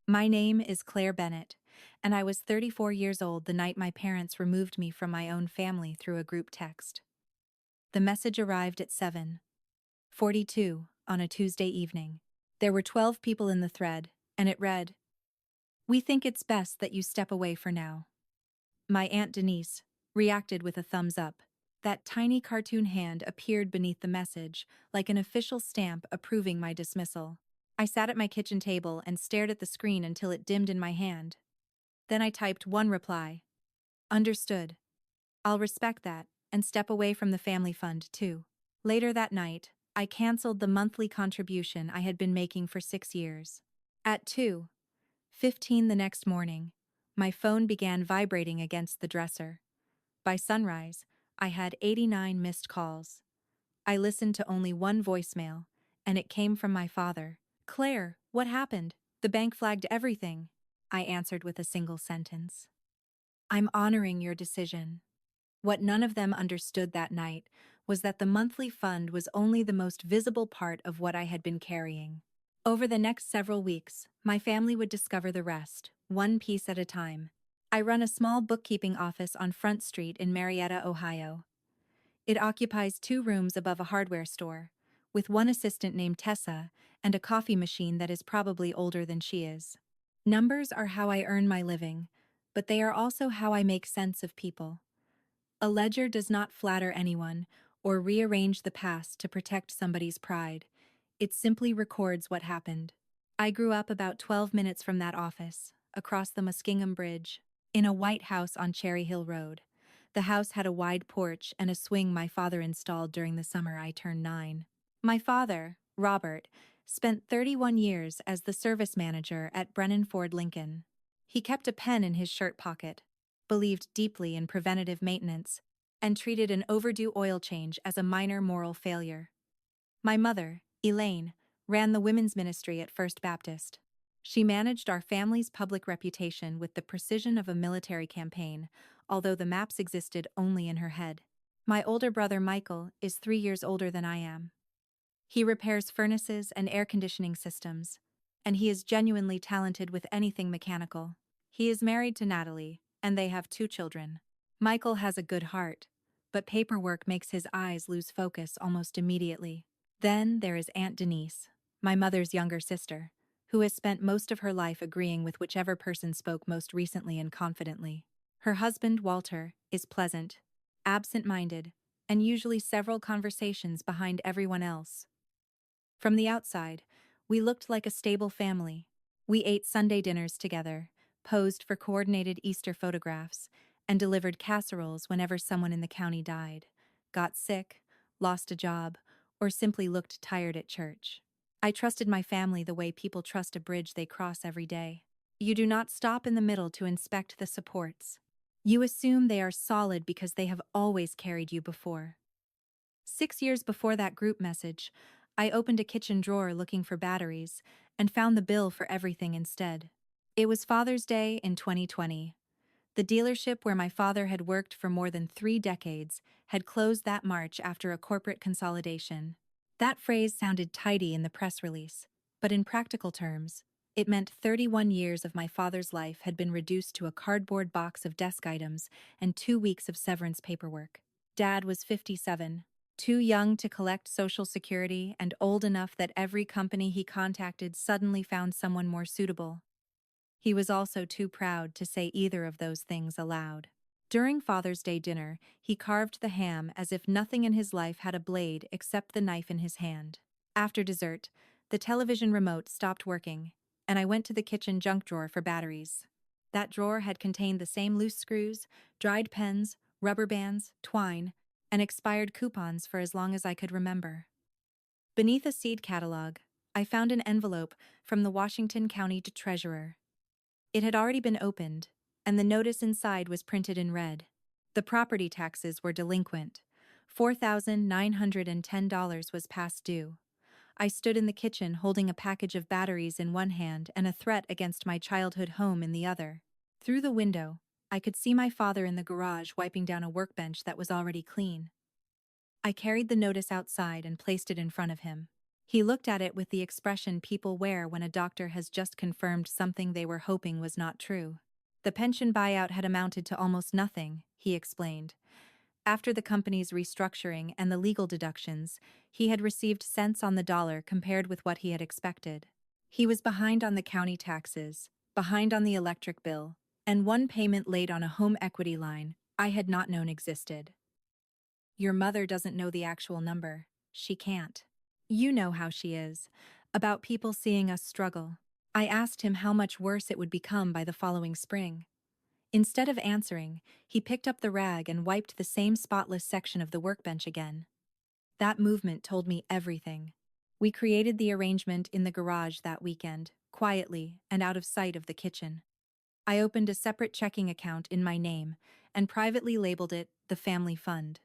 My name is Claire Bennett, and I was 34 years old the night my parents removed me from my own family through a group text. The message arrived at 7:42 on a Tuesday evening. There were 12 people in the thread, and it read, "We think it's best that you step away for now." My Aunt Denise reacted with a thumbs up. That tiny cartoon hand appeared beneath the message, like an official stamp approving my dismissal. I sat at my kitchen table and stared at the screen until it dimmed in my hand. Then I typed one reply. Understood. I'll respect that, and step away from the family fund, too. Later that night, I canceled the monthly contribution I had been making for 6 years. At 2:15 the next morning, my phone began vibrating against the dresser. By sunrise, I had 89 missed calls. I listened to only one voicemail, and it came from my father. "Claire, what happened? The bank flagged everything," I answered with a single sentence. "I'm honoring your decision." What none of them understood that night was that the monthly fund was only the most visible part of what I had been carrying. Over the next several weeks, my family would discover the rest, one piece at a time. I run a small bookkeeping office on Front Street in Marietta, Ohio. It occupies 2 rooms above a hardware store, with one assistant named Tessa and a coffee machine that is probably older than she is. Numbers are how I earn my living, but they are also how I make sense of people. A ledger does not flatter anyone or rearrange the past to protect somebody's pride. It simply records what happened. I grew up about 12 minutes from that office, across the Muskingum Bridge, in a white house on Cherry Hill Road. The house had a wide porch and a swing my father installed during the summer I turned 9. My father, Robert, spent 31 years as the service manager at Brennan Ford Lincoln. He kept a pen in his shirt pocket, believed deeply in preventative maintenance, and treated an overdue oil change as a minor moral failure. My mother, Elaine, ran the women's ministry at First Baptist. She managed our family's public reputation with the precision of a military campaign, although the maps existed only in her head. My older brother Michael is 3 years older than I am. He repairs furnaces and air conditioning systems, and he is genuinely talented with anything mechanical. He is married to Natalie, and they have 2 children. Michael has a good heart, but paperwork makes his eyes lose focus almost immediately. Then there is Aunt Denise, my mother's younger sister, who has spent most of her life agreeing with whichever person spoke most recently and confidently. Her husband, Walter, is pleasant, absent-minded, and usually several conversations behind everyone else. From the outside, we looked like a stable family. We ate Sunday dinners together, posed for coordinated Easter photographs, and delivered casseroles whenever someone in the county died, got sick, lost a job, or simply looked tired at church. I trusted my family the way people trust a bridge they cross every day. You do not stop in the middle to inspect the supports. You assume they are solid because they have always carried you before. 6 years before that group message, I opened a kitchen drawer looking for batteries and found the bill for everything instead. It was Father's Day in 2020. The dealership where my father had worked for more than 3 decades had closed that March after a corporate consolidation. That phrase sounded tidy in the press release, but in practical terms, it meant 31 years of my father's life had been reduced to a cardboard box of desk items and 2 weeks of severance paperwork. Dad was 57, too young to collect Social Security and old enough that every company he contacted suddenly found someone more suitable. He was also too proud to say either of those things aloud. During Father's Day dinner, he carved the ham as if nothing in his life had a blade except the knife in his hand. After dessert, the television remote stopped working, and I went to the kitchen junk drawer for batteries. That drawer had contained the same loose screws, dried pens, rubber bands, twine, and expired coupons for as long as I could remember. Beneath a seed catalog, I found an envelope from the Washington County Treasurer. It had already been opened, and the notice inside was printed in red. The property taxes were delinquent. $4,910 was past due. I stood in the kitchen holding a package of batteries in one hand and a threat against my childhood home in the other. Through the window, I could see my father in the garage wiping down a workbench that was already clean. I carried the notice outside and placed it in front of him. He looked at it with the expression people wear when a doctor has just confirmed something they were hoping was not true. The pension buyout had amounted to almost nothing, he explained. After the company's restructuring and the legal deductions, he had received cents on the dollar compared with what he had expected. He was behind on the county taxes, behind on the electric bill, and one payment late on a home equity line I had not known existed. Your mother doesn't know the actual number. She can't. You know how she is, about people seeing us struggle. I asked him how much worse it would become by the following spring. Instead of answering, he picked up the rag and wiped the same spotless section of the workbench again. That movement told me everything. We created the arrangement in the garage that weekend, quietly and out of sight of the kitchen. I opened a separate checking account in my name and privately labeled it the family fund.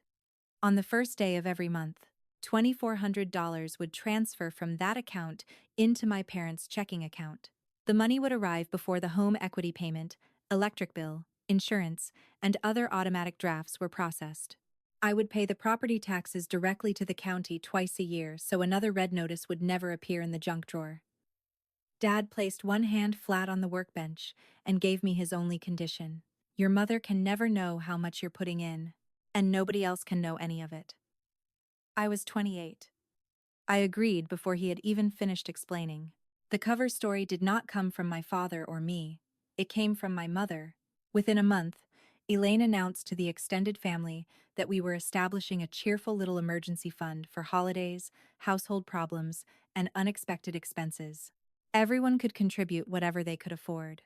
On the first day of every month, $2,400 would transfer from that account into my parents' checking account. The money would arrive before the home equity payment, electric bill, insurance, and other automatic drafts were processed. I would pay the property taxes directly to the county twice a year so another red notice would never appear in the junk drawer. Dad placed one hand flat on the workbench and gave me his only condition. Your mother can never know how much you're putting in, and nobody else can know any of it. I was 28. I agreed before he had even finished explaining. The cover story did not come from my father or me. It came from my mother. Within a month, Elaine announced to the extended family that we were establishing a cheerful little emergency fund for holidays, household problems, and unexpected expenses. Everyone could contribute whatever they could afford.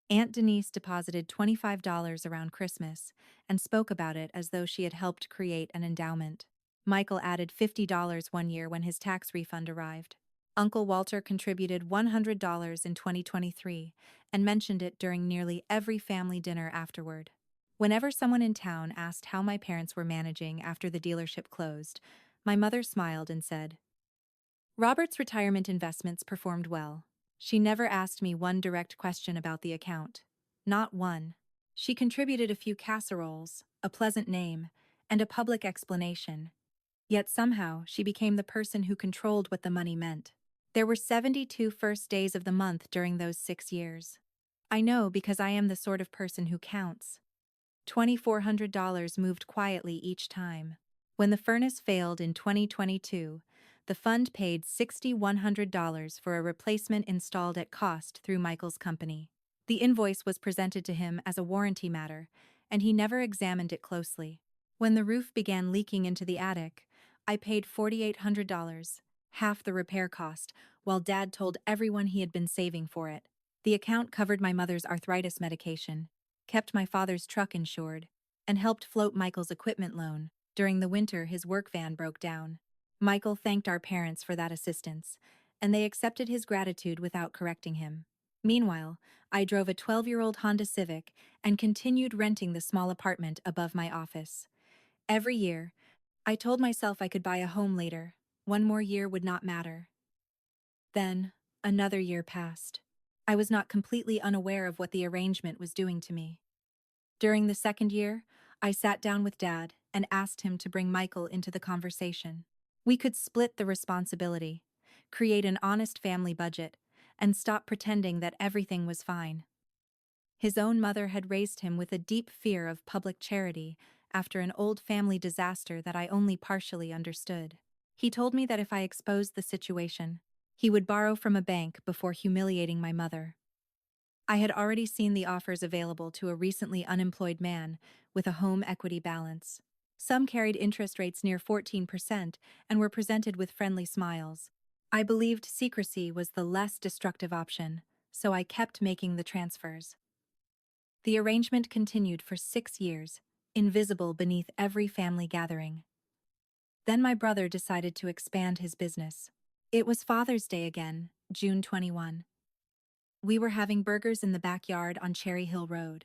Aunt Denise deposited $25 around Christmas and spoke about it as though she had helped create an endowment. Michael added $50 one year when his tax refund arrived. Uncle Walter contributed $100 in 2023 and mentioned it during nearly every family dinner afterward. Whenever someone in town asked how my parents were managing after the dealership closed, my mother smiled and said, Robert's retirement investments performed well. She never asked me one direct question about the account. Not one. She contributed a few casseroles, a pleasant name, and a public explanation. Yet somehow she became the person who controlled what the money meant. There were 72 first days of the month during those 6 years. I know because I am the sort of person who counts. $2,400 moved quietly each time. When the furnace failed in 2022, the fund paid $6,100 for a replacement installed at cost through Michael's company. The invoice was presented to him as a warranty matter, and he never examined it closely. When the roof began leaking into the attic, I paid $4,800, half the repair cost, while Dad told everyone he had been saving for it. The account covered my mother's arthritis medication, kept my father's truck insured, and helped float Michael's equipment loan. During the winter, his work van broke down. Michael thanked our parents for that assistance, and they accepted his gratitude without correcting him. Meanwhile, I drove a 12-year-old Honda Civic and continued renting the small apartment above my office. Every year, I told myself I could buy a home later. One more year would not matter. Then, another year passed. I was not completely unaware of what the arrangement was doing to me. During the second year, I sat down with Dad and asked him to bring Michael into the conversation. We could split the responsibility, create an honest family budget, and stop pretending that everything was fine. His own mother had raised him with a deep fear of public charity after an old family disaster that I only partially understood. He told me that if I exposed the situation, he would borrow from a bank before humiliating my mother. I had already seen the offers available to a recently unemployed man with a home equity balance. Some carried interest rates near 14% and were presented with friendly smiles. I believed secrecy was the less destructive option, so I kept making the transfers. The arrangement continued for 6 years, invisible beneath every family gathering. Then my brother decided to expand his business. It was Father's Day again, June 21. We were having burgers in the backyard on Cherry Hill Road.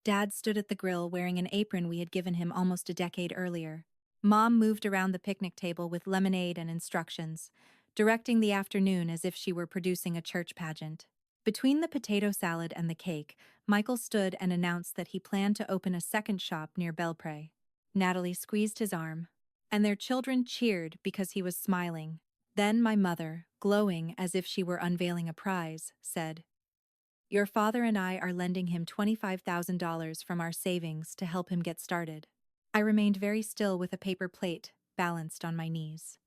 Dad stood at the grill wearing an apron we had given him almost a decade earlier. Mom moved around the picnic table with lemonade and instructions, directing the afternoon as if she were producing a church pageant. Between the potato salad and the cake, Michael stood and announced that he planned to open a second shop near Belpre. Natalie squeezed his arm, and their children cheered because he was smiling. Then my mother, glowing as if she were unveiling a prize, said, "Your father and I are lending him $25,000 from our savings to help him get started." I remained very still with a paper plate balanced on my knees.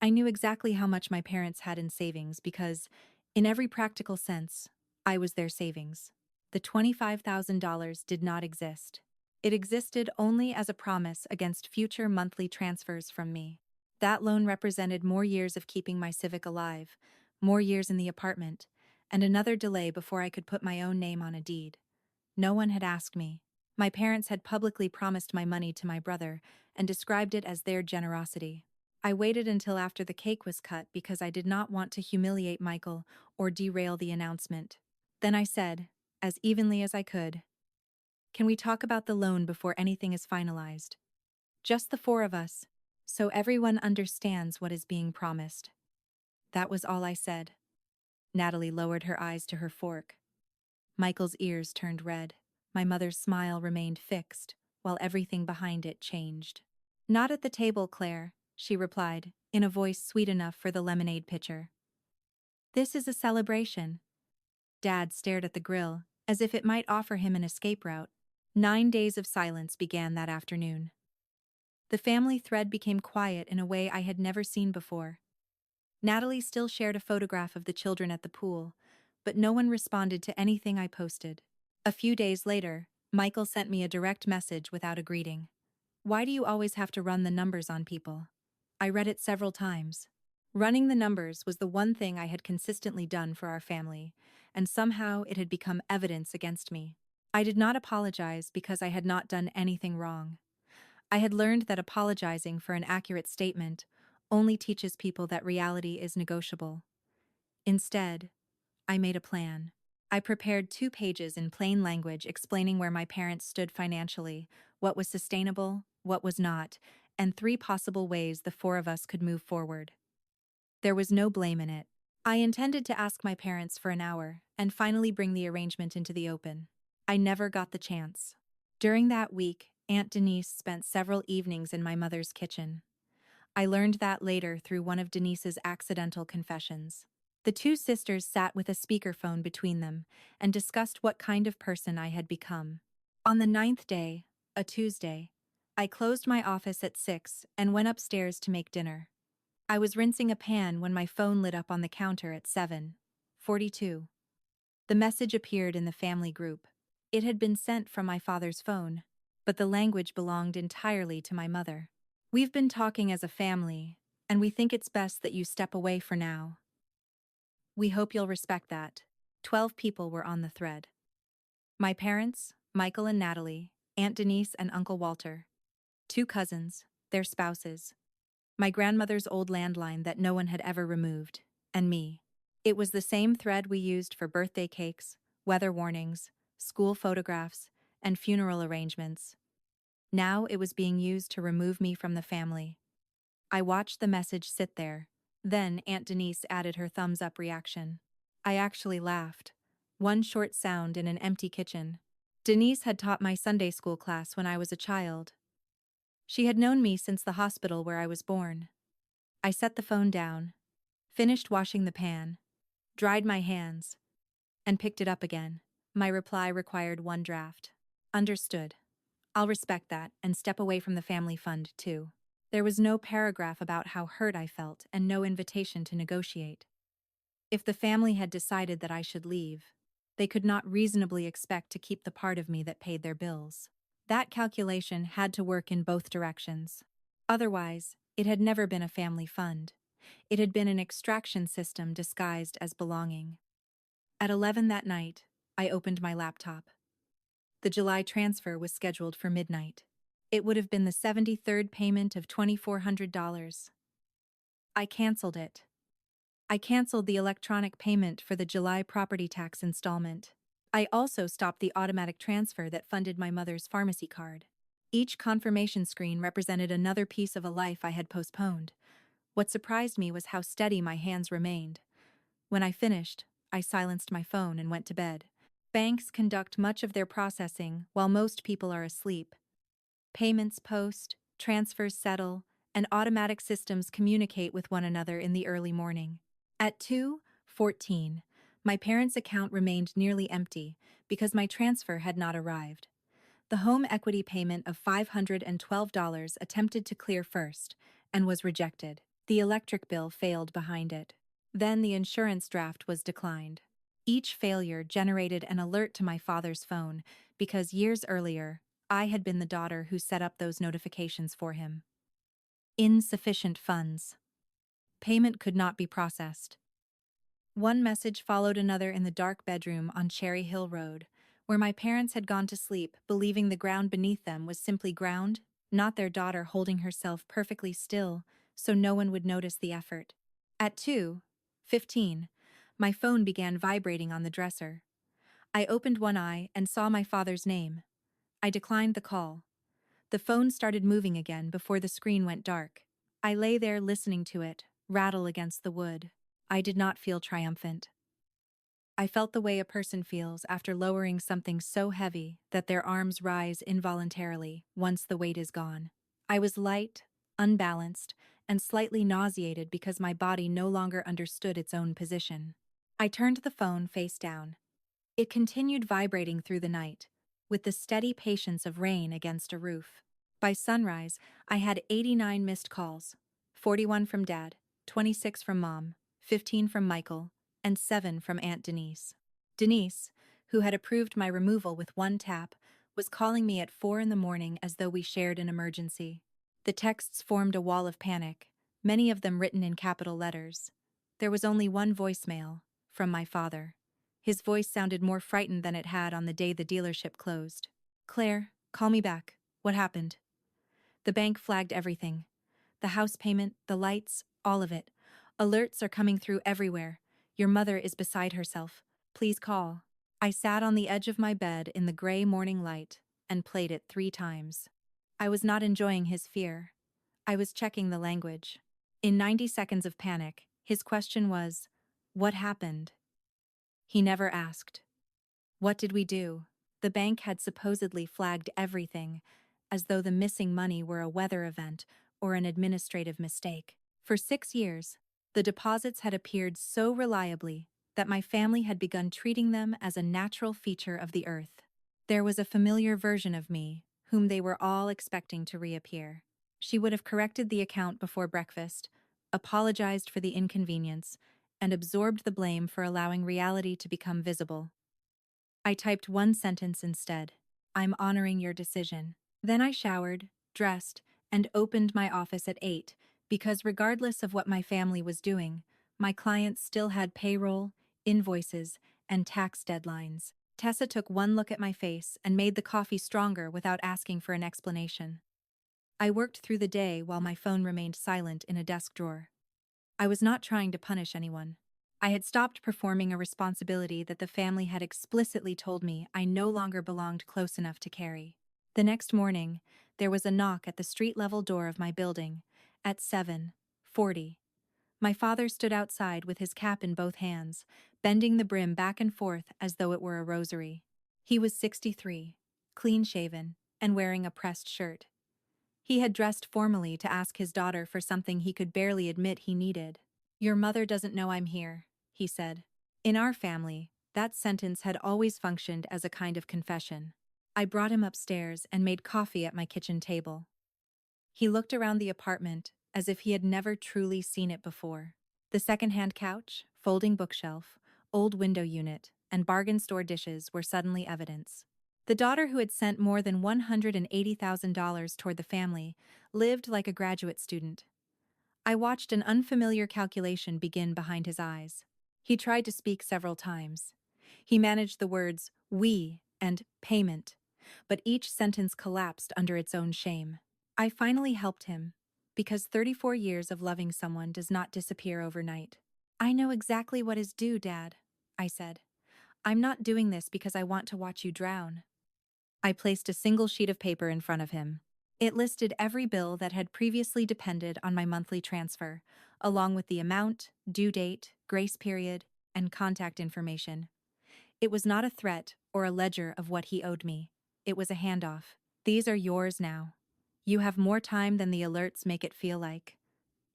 I knew exactly how much my parents had in savings because, in every practical sense, I was their savings. The $25,000 did not exist. It existed only as a promise against future monthly transfers from me. That loan represented more years of keeping my Civic alive, more years in the apartment, and another delay before I could put my own name on a deed. No one had asked me. My parents had publicly promised my money to my brother and described it as their generosity. I waited until after the cake was cut because I did not want to humiliate Michael or derail the announcement. Then I said, as evenly as I could, "Can we talk about the loan before anything is finalized? Just the four of us, so everyone understands what is being promised." That was all I said. Natalie lowered her eyes to her fork. Michael's ears turned red. My mother's smile remained fixed, while everything behind it changed. "Not at the table, Claire," she replied, in a voice sweet enough for the lemonade pitcher. "This is a celebration." Dad stared at the grill, as if it might offer him an escape route. 9 days of silence began that afternoon. The family thread became quiet in a way I had never seen before. Natalie still shared a photograph of the children at the pool, but no one responded to anything I posted. A few days later, Michael sent me a direct message without a greeting. "Why do you always have to run the numbers on people?" I read it several times. Running the numbers was the one thing I had consistently done for our family, and somehow it had become evidence against me. I did not apologize because I had not done anything wrong. I had learned that apologizing for an accurate statement only teaches people that reality is negotiable. Instead, I made a plan. I prepared 2 pages in plain language explaining where my parents stood financially, what was sustainable, what was not, and 3 possible ways the four of us could move forward. There was no blame in it. I intended to ask my parents for an hour and finally bring the arrangement into the open. I never got the chance. During that week, Aunt Denise spent several evenings in my mother's kitchen. I learned that later through one of Denise's accidental confessions. The 2 sisters sat with a speakerphone between them and discussed what kind of person I had become. On the 9th day, a Tuesday, I closed my office at 6 and went upstairs to make dinner. I was rinsing a pan when my phone lit up on the counter at 7:42. The message appeared in the family group. It had been sent from my father's phone, but the language belonged entirely to my mother. "We've been talking as a family, and we think it's best that you step away for now. We hope you'll respect that." 12 people were on the thread. My parents, Michael and Natalie, Aunt Denise and Uncle Walter. 2 cousins, their spouses. My grandmother's old landline that no one had ever removed, and me. It was the same thread we used for birthday cakes, weather warnings, school photographs, and funeral arrangements. Now it was being used to remove me from the family. I watched the message sit there. Then Aunt Denise added her thumbs-up reaction. I actually laughed. One short sound in an empty kitchen. Denise had taught my Sunday school class when I was a child. She had known me since the hospital where I was born. I set the phone down, finished washing the pan, dried my hands, and picked it up again. My reply required one draft. "Understood. I'll respect that and step away from the family fund, too." There was no paragraph about how hurt I felt and no invitation to negotiate. If the family had decided that I should leave, they could not reasonably expect to keep the part of me that paid their bills. That calculation had to work in both directions. Otherwise, it had never been a family fund. It had been an extraction system disguised as belonging. At 11 that night, I opened my laptop. The July transfer was scheduled for midnight. It would have been the 73rd payment of $2,400. I canceled it. I canceled the electronic payment for the July property tax installment. I also stopped the automatic transfer that funded my mother's pharmacy card. Each confirmation screen represented another piece of a life I had postponed. What surprised me was how steady my hands remained. When I finished, I silenced my phone and went to bed. Banks conduct much of their processing while most people are asleep. Payments post, transfers settle, and automatic systems communicate with one another in the early morning. At 2:14, my parents' account remained nearly empty because my transfer had not arrived. The home equity payment of $512 attempted to clear first and was rejected. The electric bill failed behind it. Then the insurance draft was declined. Each failure generated an alert to my father's phone because years earlier, I had been the daughter who set up those notifications for him. Insufficient funds. Payment could not be processed. One message followed another in the dark bedroom on Cherry Hill Road, where my parents had gone to sleep, believing the ground beneath them was simply ground, not their daughter holding herself perfectly still so no one would notice the effort. At 2:15, my phone began vibrating on the dresser. I opened one eye and saw my father's name. I declined the call. The phone started moving again before the screen went dark. I lay there listening to it rattle against the wood. I did not feel triumphant. I felt the way a person feels after lowering something so heavy that their arms rise involuntarily once the weight is gone. I was light, unbalanced, and slightly nauseated because my body no longer understood its own position. I turned the phone face down. It continued vibrating through the night, with the steady patience of rain against a roof. By sunrise, I had 89 missed calls, 41 from Dad, 26 from Mom, 15 from Michael, and 7 from Aunt Denise. Denise, who had approved my removal with one tap, was calling me at 4 in the morning as though we shared an emergency. The texts formed a wall of panic, many of them written in capital letters. There was only one voicemail, from my father. His voice sounded more frightened than it had on the day the dealership closed. "Claire, call me back. What happened?" The bank flagged everything. The house payment, the lights, all of it. Alerts are coming through everywhere. Your mother is beside herself. Please call. I sat on the edge of my bed in the gray morning light and played it 3 times. I was not enjoying his fear. I was checking the language. In 90 seconds of panic, his question was, "What happened?" He never asked. What did we do? The bank had supposedly flagged everything, as though the missing money were a weather event or an administrative mistake. For 6 years, the deposits had appeared so reliably that my family had begun treating them as a natural feature of the earth. There was a familiar version of me, whom they were all expecting to reappear. She would have corrected the account before breakfast, apologized for the inconvenience, and absorbed the blame for allowing reality to become visible. I typed one sentence instead. "I'm honoring your decision." Then I showered, dressed, and opened my office at 8, because regardless of what my family was doing, my clients still had payroll, invoices, and tax deadlines. Tessa took one look at my face and made the coffee stronger without asking for an explanation. I worked through the day while my phone remained silent in a desk drawer. I was not trying to punish anyone. I had stopped performing a responsibility that the family had explicitly told me I no longer belonged close enough to carry. The next morning, there was a knock at the street-level door of my building, at 7:40. My father stood outside with his cap in both hands, bending the brim back and forth as though it were a rosary. He was 63, clean-shaven, and wearing a pressed shirt. He had dressed formally to ask his daughter for something he could barely admit he needed. "Your mother doesn't know I'm here," he said. In our family, that sentence had always functioned as a kind of confession. I brought him upstairs and made coffee at my kitchen table. He looked around the apartment as if he had never truly seen it before. The second-hand couch, folding bookshelf, old window unit, and bargain store dishes were suddenly evidence. The daughter who had sent more than $180,000 toward the family lived like a graduate student. I watched an unfamiliar calculation begin behind his eyes. He tried to speak several times. He managed the words "we" and "payment," but each sentence collapsed under its own shame. I finally helped him, because 34 years of loving someone does not disappear overnight. "I know exactly what is due, Dad," I said. "I'm not doing this because I want to watch you drown." I placed a single sheet of paper in front of him. It listed every bill that had previously depended on my monthly transfer, along with the amount, due date, grace period, and contact information. It was not a threat or a ledger of what he owed me. It was a handoff. "These are yours now. You have more time than the alerts make it feel like.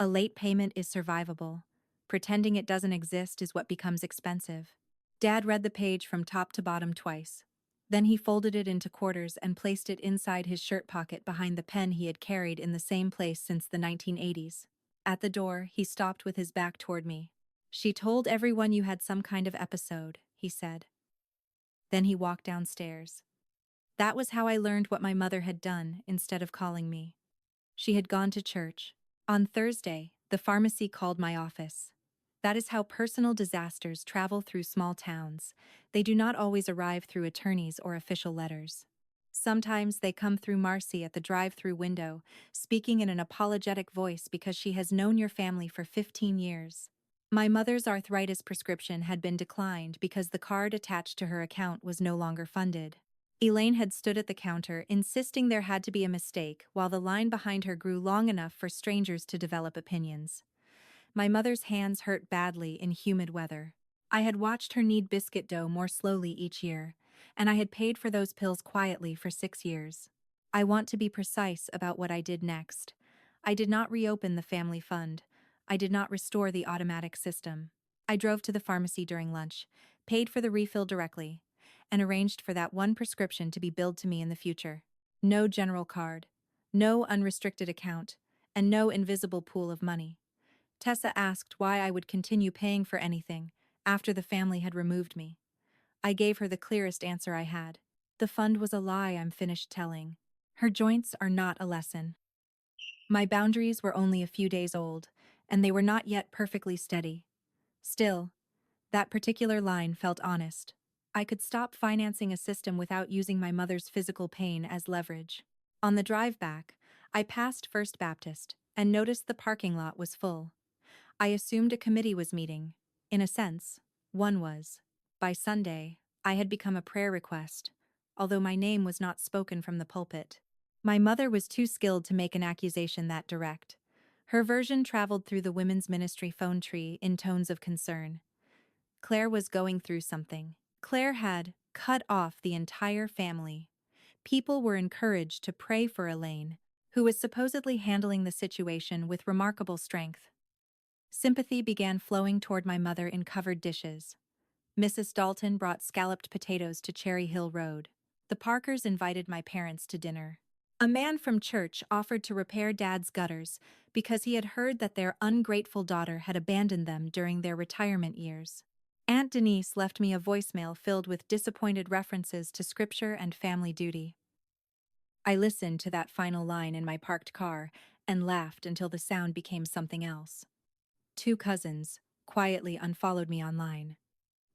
A late payment is survivable. Pretending it doesn't exist is what becomes expensive. Dad read the page from top to bottom twice. Then he folded it into quarters and placed it inside his shirt pocket behind the pen he had carried in the same place since the 1980s. At the door, he stopped with his back toward me. "She told everyone you had some kind of episode," he said. Then he walked downstairs. That was how I learned what my mother had done instead of calling me. She had gone to church. On Thursday, the pharmacy called my office. That is how personal disasters travel through small towns. They do not always arrive through attorneys or official letters. Sometimes they come through Marcy at the drive-through window, speaking in an apologetic voice because she has known your family for 15 years. My mother's arthritis prescription had been declined because the card attached to her account was no longer funded. Elaine had stood at the counter, insisting there had to be a mistake, while the line behind her grew long enough for strangers to develop opinions. My mother's hands hurt badly in humid weather. I had watched her knead biscuit dough more slowly each year, and I had paid for those pills quietly for 6 years. I want to be precise about what I did next. I did not reopen the family fund. I did not restore the automatic system. I drove to the pharmacy during lunch, paid for the refill directly, and arranged for that one prescription to be billed to me in the future. No general card, no unrestricted account, and no invisible pool of money. Tessa asked why I would continue paying for anything after the family had removed me. I gave her the clearest answer I had. The fund was a lie I'm finished telling. Her joints are not a lesson. My boundaries were only a few days old, and they were not yet perfectly steady. Still, that particular line felt honest. I could stop financing a system without using my mother's physical pain as leverage. On the drive back, I passed First Baptist and noticed the parking lot was full. I assumed a committee was meeting. In a sense, one was. By Sunday, I had become a prayer request, although my name was not spoken from the pulpit. My mother was too skilled to make an accusation that direct. Her version traveled through the women's ministry phone tree in tones of concern. Claire was going through something. Claire had cut off the entire family. People were encouraged to pray for Elaine, who was supposedly handling the situation with remarkable strength. Sympathy began flowing toward my mother in covered dishes. Mrs. Dalton brought scalloped potatoes to Cherry Hill Road. The Parkers invited my parents to dinner. A man from church offered to repair Dad's gutters because he had heard that their ungrateful daughter had abandoned them during their retirement years. Aunt Denise left me a voicemail filled with disappointed references to scripture and family duty. I listened to that final line in my parked car and laughed until the sound became something else. 2 cousins quietly unfollowed me online.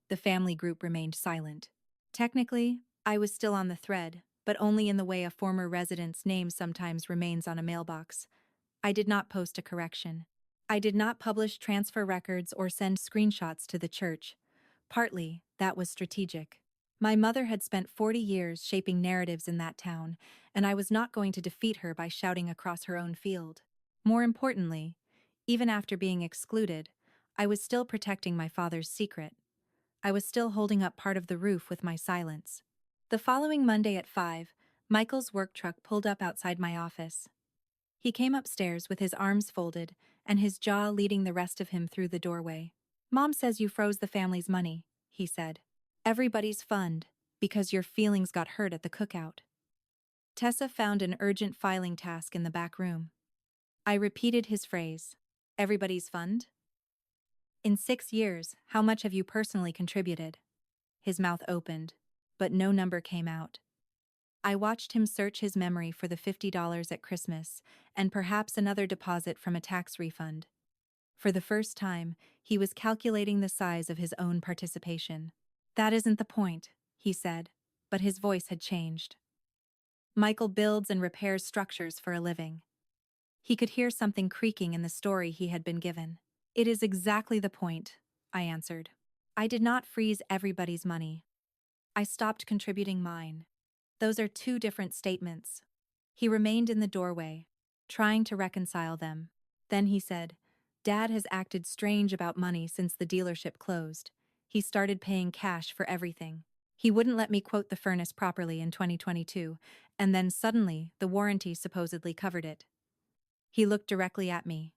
The family group remained silent. Technically, I was still on the thread, but only in the way a former resident's name sometimes remains on a mailbox. I did not post a correction. I did not publish transfer records or send screenshots to the church. Partly, that was strategic. My mother had spent 40 years shaping narratives in that town, and I was not going to defeat her by shouting across her own field. More importantly, even after being excluded, I was still protecting my father's secret. I was still holding up part of the roof with my silence. The following Monday at 5, Michael's work truck pulled up outside my office. He came upstairs with his arms folded and his jaw leading the rest of him through the doorway. "Mom says you froze the family's money," he said. "Everybody's fund, because your feelings got hurt at the cookout." Tessa found an urgent filing task in the back room. I repeated his phrase. "Everybody's fund?" "In 6 years, how much have you personally contributed?" His mouth opened, but no number came out. I watched him search his memory for the $50 at Christmas and perhaps another deposit from a tax refund. For the first time, he was calculating the size of his own participation. "That isn't the point," he said, but his voice had changed. "Michael builds and repairs structures for a living." He could hear something creaking in the story he had been given. "It is exactly the point," I answered. "I did not freeze everybody's money. I stopped contributing mine. Those are 2 different statements." He remained in the doorway, trying to reconcile them. Then he said, "Dad has acted strange about money since the dealership closed. He started paying cash for everything. He wouldn't let me quote the furnace properly in 2022, and then suddenly, the warranty supposedly covered it. He looked directly at me.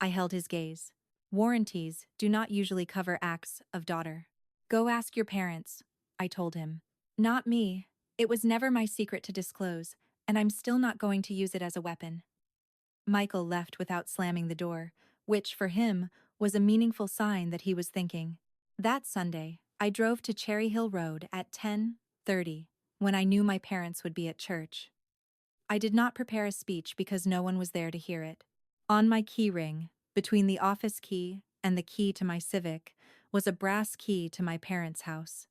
I held his gaze. Warranties do not usually cover acts of daughter. Go ask your parents, I told him. Not me. It was never my secret to disclose, and I'm still not going to use it as a weapon. Michael left without slamming the door, which, for him, was a meaningful sign that he was thinking. That Sunday, I drove to Cherry Hill Road at 10:30, when I knew my parents would be at church. I did not prepare a speech because no one was there to hear it. On my key ring, between the office key and the key to my Civic, was a brass key to my parents' house.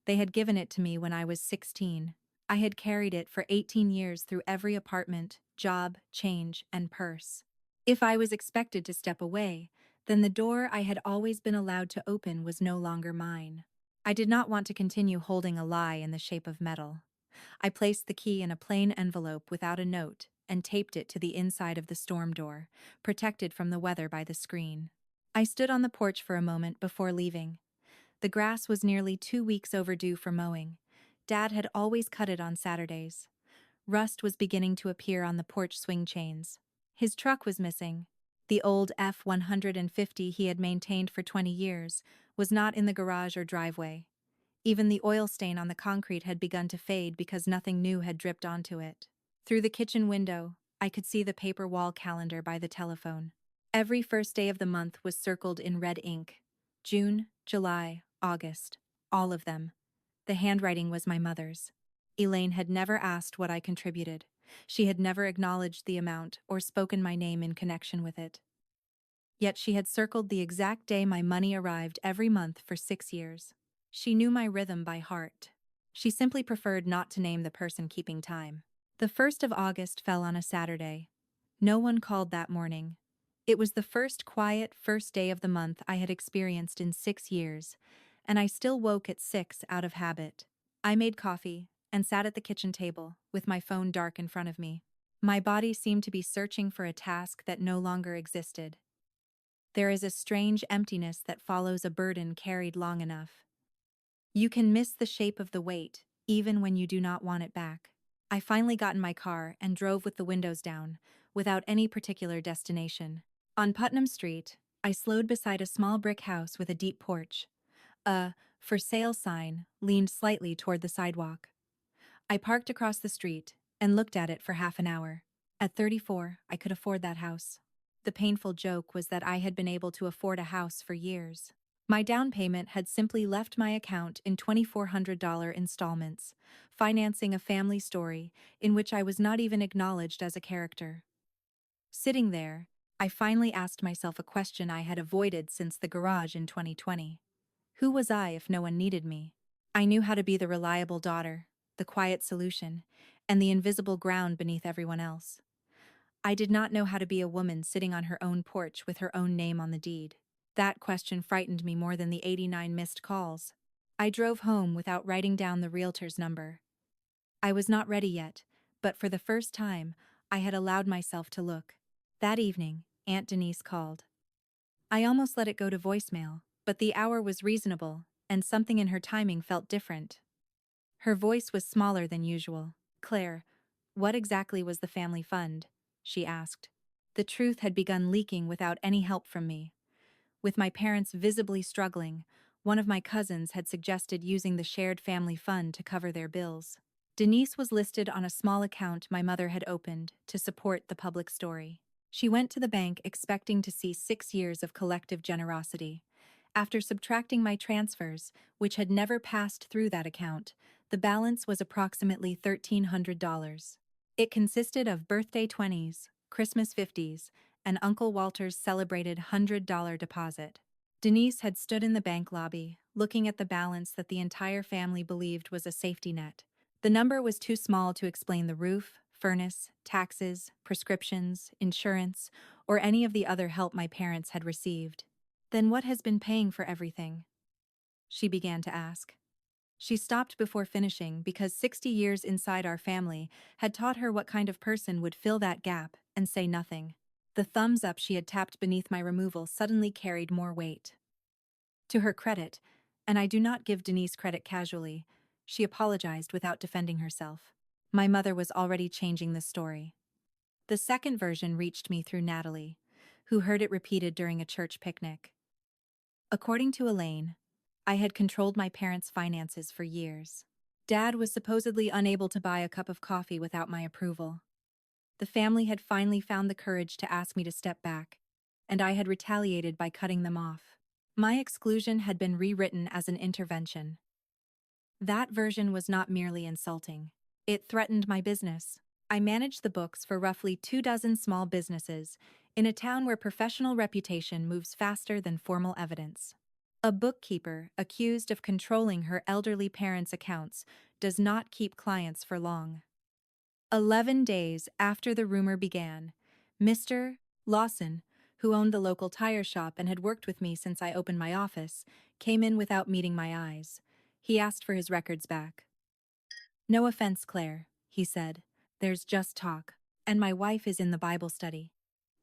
They had given it to me when I was 16. I had carried it for 18 years through every apartment, job, change, and purse. If I was expected to step away, then the door I had always been allowed to open was no longer mine. I did not want to continue holding a lie in the shape of metal. I placed the key in a plain envelope without a note and taped it to the inside of the storm door, protected from the weather by the screen. I stood on the porch for a moment before leaving. The grass was nearly 2 weeks overdue for mowing. Dad had always cut it on Saturdays. Rust was beginning to appear on the porch swing chains. His truck was missing. The old F-150 he had maintained for 20 years was not in the garage or driveway. Even the oil stain on the concrete had begun to fade because nothing new had dripped onto it. Through the kitchen window, I could see the paper wall calendar by the telephone. Every first day of the month was circled in red ink. June, July, August. All of them. The handwriting was my mother's. Elaine had never asked what I contributed. She had never acknowledged the amount or spoken my name in connection with it. Yet she had circled the exact day my money arrived every month for 6 years. She knew my rhythm by heart. She simply preferred not to name the person keeping time. The 1st of August fell on a Saturday. No one called that morning. It was the first quiet first day of the month I had experienced in 6 years, and I still woke at 6 out of habit. I made coffee and sat at the kitchen table, with my phone dark in front of me. My body seemed to be searching for a task that no longer existed. There is a strange emptiness that follows a burden carried long enough. You can miss the shape of the weight, even when you do not want it back. I finally got in my car and drove with the windows down, without any particular destination. On Putnam Street, I slowed beside a small brick house with a deep porch. A "for sale" sign leaned slightly toward the sidewalk. I parked across the street and looked at it for half an hour. At 34, I could afford that house. The painful joke was that I had been able to afford a house for years. My down payment had simply left my account in $2,400 installments, financing a family story in which I was not even acknowledged as a character. Sitting there, I finally asked myself a question I had avoided since the garage in 2020. Who was I if no one needed me? I knew how to be the reliable daughter, the quiet solution, and the invisible ground beneath everyone else. I did not know how to be a woman sitting on her own porch with her own name on the deed. That question frightened me more than the 89 missed calls. I drove home without writing down the realtor's number. I was not ready yet, but for the first time, I had allowed myself to look. That evening, Aunt Denise called. I almost let it go to voicemail, but the hour was reasonable, and something in her timing felt different. Her voice was smaller than usual. "Claire, what exactly was the family fund?" she asked. The truth had begun leaking without any help from me. With my parents visibly struggling, one of my cousins had suggested using the shared family fund to cover their bills. Denise was listed on a small account my mother had opened to support the public story. She went to the bank expecting to see 6 years of collective generosity. After subtracting my transfers, which had never passed through that account, the balance was approximately $1,300. It consisted of birthday 20s, Christmas 50s, and Uncle Walter's celebrated $100 deposit. Denise had stood in the bank lobby, looking at the balance that the entire family believed was a safety net. The number was too small to explain the roof, furnace, taxes, prescriptions, insurance, or any of the other help my parents had received. "Then what has been paying for everything?" she began to ask. She stopped before finishing because 60 years inside our family had taught her what kind of person would fill that gap and say nothing. The thumbs up she had tapped beneath my removal suddenly carried more weight. To her credit, and I do not give Denise credit casually, She apologized without defending herself. My mother was already changing the story. The second version reached me through Natalie, who heard it repeated during a church picnic. According to Elaine, I had controlled my parents' finances for years. Dad was supposedly unable to buy a cup of coffee without my approval. The family had finally found the courage to ask me to step back, and I had retaliated by cutting them off. My exclusion had been rewritten as an intervention. That version was not merely insulting. It threatened my business. I managed the books for roughly 24 small businesses in a town where professional reputation moves faster than formal evidence. A bookkeeper accused of controlling her elderly parents' accounts does not keep clients for long. 11 days after the rumor began, Mr. Lawson, who owned the local tire shop and had worked with me since I opened my office, came in without meeting my eyes. He asked for his records back. "No offense, Claire," he said. "There's just talk, and my wife is in the Bible study."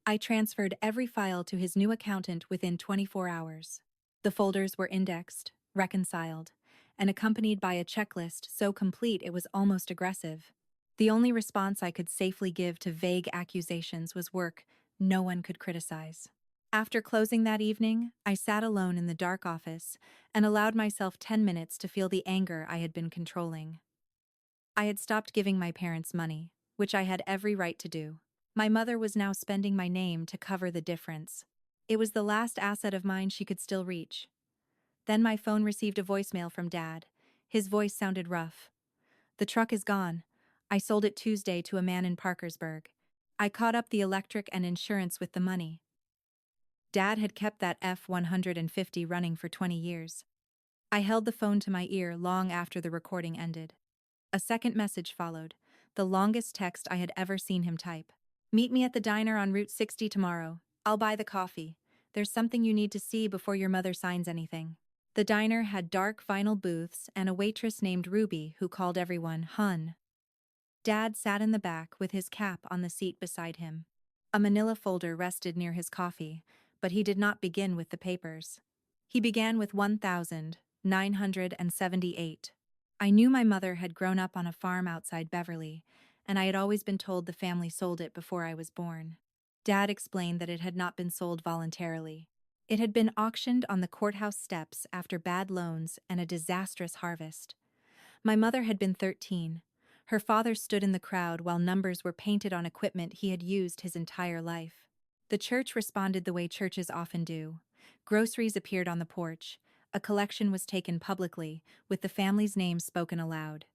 I transferred every file to his new accountant within 24 hours. The folders were indexed, reconciled, and accompanied by a checklist so complete it was almost aggressive. The only response I could safely give to vague accusations was work no one could criticize. After closing that evening, I sat alone in the dark office and allowed myself 10 minutes to feel the anger I had been controlling. I had stopped giving my parents money, which I had every right to do. My mother was now spending my name to cover the difference. It was the last asset of mine she could still reach. Then my phone received a voicemail from Dad. His voice sounded rough. "The truck is gone. I sold it Tuesday to a man in Parkersburg. I caught up the electric and insurance with the money." Dad had kept that F-150 running for 20 years. I held the phone to my ear long after the recording ended. A second message followed, the longest text I had ever seen him type. "Meet me at the diner on Route 60 tomorrow. I'll buy the coffee. There's something you need to see before your mother signs anything." The diner had dark vinyl booths and a waitress named Ruby who called everyone Hun. Dad sat in the back with his cap on the seat beside him. A manila folder rested near his coffee, but he did not begin with the papers. He began with 1,978. I knew my mother had grown up on a farm outside Beverly, and I had always been told the family sold it before I was born. Dad explained that it had not been sold voluntarily. It had been auctioned on the courthouse steps after bad loans and a disastrous harvest. My mother had been 13. Her father stood in the crowd while numbers were painted on equipment he had used his entire life. The church responded the way churches often do. Groceries appeared on the porch. A collection was taken publicly, with the family's name spoken aloud.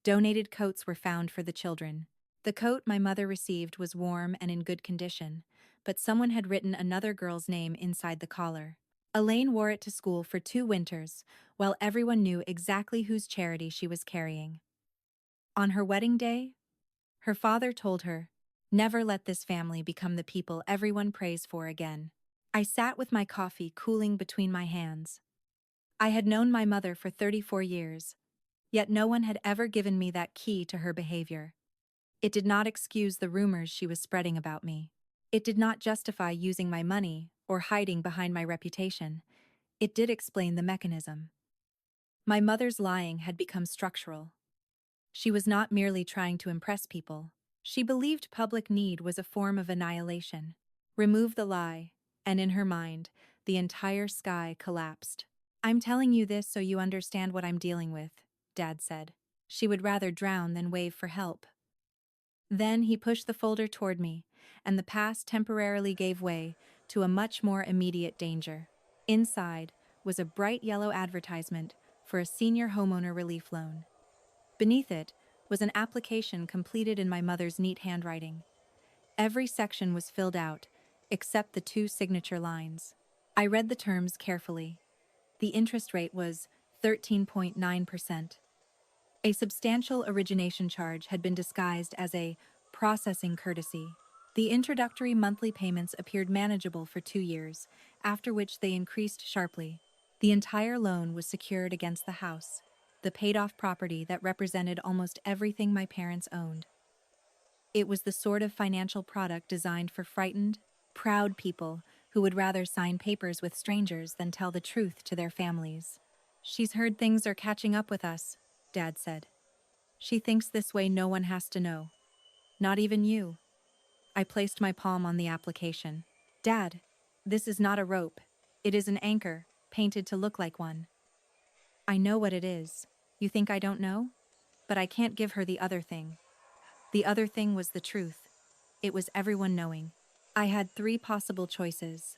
Donated coats were found for the children. The coat my mother received was warm and in good condition, but someone had written another girl's name inside the collar. Elaine wore it to school for 2 winters, while everyone knew exactly whose charity she was carrying. On her wedding day, her father told her, "Never let this family become the people everyone prays for again." I sat with my coffee cooling between my hands. I had known my mother for 34 years, yet no one had ever given me that key to her behavior. It did not excuse the rumors she was spreading about me. It did not justify using my money or hiding behind my reputation. It did explain the mechanism. My mother's lying had become structural. She was not merely trying to impress people. She believed public need was a form of annihilation. Remove the lie, and in her mind, the entire sky collapsed. "I'm telling you this so you understand what I'm dealing with," Dad said. She would rather drown than wave for help. Then he pushed the folder toward me, and the past temporarily gave way to a much more immediate danger. Inside was a bright yellow advertisement for a senior homeowner relief loan. Beneath it was an application completed in my mother's neat handwriting. Every section was filled out, except the 2 signature lines. I read the terms carefully. The interest rate was 13.9%. A substantial origination charge had been disguised as a processing courtesy. The introductory monthly payments appeared manageable for 2 years, after which they increased sharply. The entire loan was secured against the house, the paid-off property that represented almost everything my parents owned. It was the sort of financial product designed for frightened, proud people who would rather sign papers with strangers than tell the truth to their families. "She's heard things are catching up with us," Dad said. She thinks this way no one has to know. Not even you. I placed my palm on the application. Dad, this is not a rope. It is an anchor, painted to look like one. I know what it is. You think I don't know? But I can't give her the other thing. The other thing was the truth. It was everyone knowing. I had three possible choices.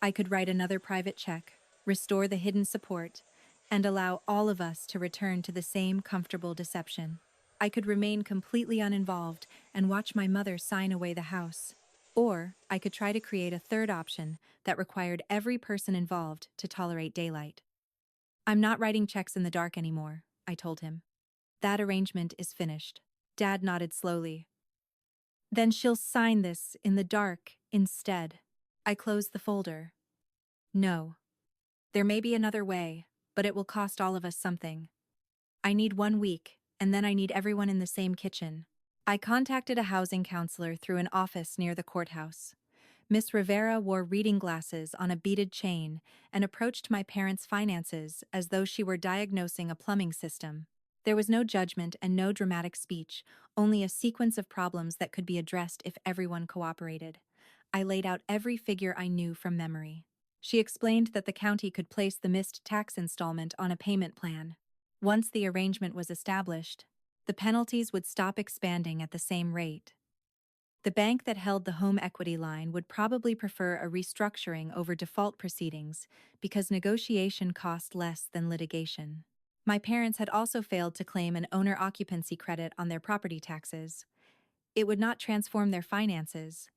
I could write another private check, restore the hidden support, and allow all of us to return to the same comfortable deception. I could remain completely uninvolved and watch my mother sign away the house. Or I could try to create a third option that required every person involved to tolerate daylight. I'm not writing checks in the dark anymore, I told him. That arrangement is finished. Dad nodded slowly. Then she'll sign this in the dark instead. I closed the folder. No. There may be another way, but it will cost all of us something. I need 1 week, and then I need everyone in the same kitchen. I contacted a housing counselor through an office near the courthouse. Miss Rivera wore reading glasses on a beaded chain and approached my parents' finances as though she were diagnosing a plumbing system. There was no judgment and no dramatic speech, only a sequence of problems that could be addressed if everyone cooperated. I laid out every figure I knew from memory. She explained that the county could place the missed tax installment on a payment plan. Once the arrangement was established, the penalties would stop expanding at the same rate. The bank that held the home equity line would probably prefer a restructuring over default proceedings because negotiation cost less than litigation. My parents had also failed to claim an owner occupancy credit on their property taxes. It would not transform their finances,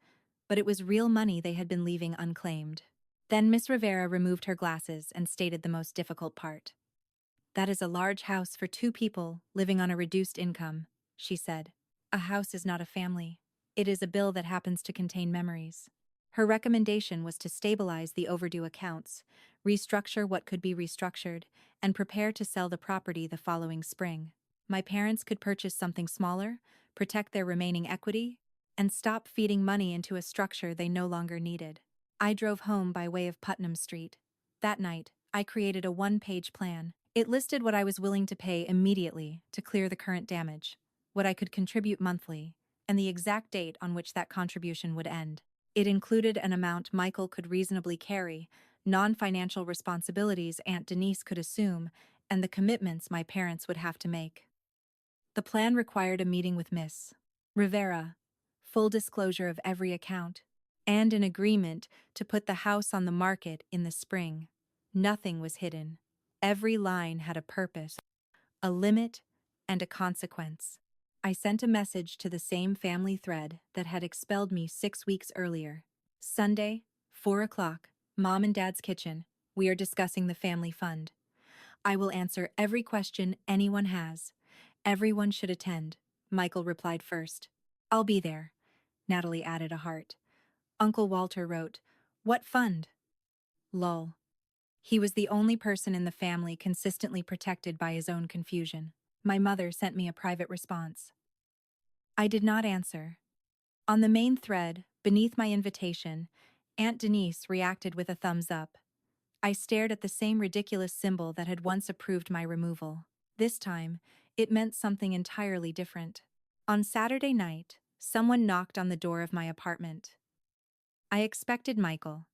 but it was real money they had been leaving unclaimed. Then Miss Rivera removed her glasses and stated the most difficult part. That is a large house for 2 people living on a reduced income, she said. A house is not a family. It is a bill that happens to contain memories. Her recommendation was to stabilize the overdue accounts, restructure what could be restructured, and prepare to sell the property the following spring. My parents could purchase something smaller, protect their remaining equity, and stop feeding money into a structure they no longer needed. I drove home by way of Putnam Street. That night, I created a 1-page plan. It listed what I was willing to pay immediately to clear the current damage, what I could contribute monthly, and the exact date on which that contribution would end. It included an amount Michael could reasonably carry, non-financial responsibilities Aunt Denise could assume, and the commitments my parents would have to make. The plan required a meeting with Miss Rivera, full disclosure of every account, and an agreement to put the house on the market in the spring. Nothing was hidden. Every line had a purpose, a limit, and a consequence. I sent a message to the same family thread that had expelled me 6 weeks earlier. Sunday, 4 o'clock, Mom and Dad's kitchen. We are discussing the family fund. I will answer every question anyone has. Everyone should attend, Michael replied first. I'll be there. Natalie added a heart. Uncle Walter wrote, What fund? Lol. He was the only person in the family consistently protected by his own confusion. My mother sent me a private response. I did not answer. On the main thread, beneath my invitation, Aunt Denise reacted with a thumbs up. I stared at the same ridiculous symbol that had once approved my removal. This time, it meant something entirely different. On Saturday night, someone knocked on the door of my apartment. I expected Michael.